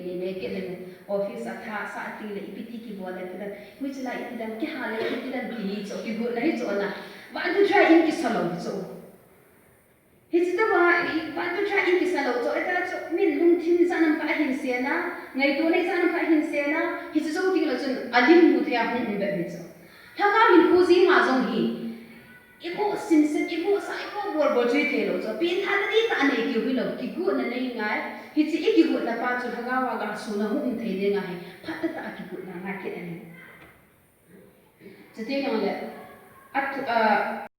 ni me ke le office atha sa ti le ipiti ki bola ti which la itidan ki hale itidan ki so ki go nahi so na ba to try in ki salo so his the ba to try in ki salo so eta so min lung thin sanam pa hin se na ngai to nei sanam pa hin se na his so ti la chun alim mu thya hun be be so thanga hin khu zi ma zong hi ibu sinsen ibu sa ibu bor bor jui te lo so pin tha ni ta nei ki hu lo ki gu na nei ngai hi chi ki gu na pa chu thanga wa ga su na hu thei de ngai phat ta ki gu na ngai ke ani chete ngale at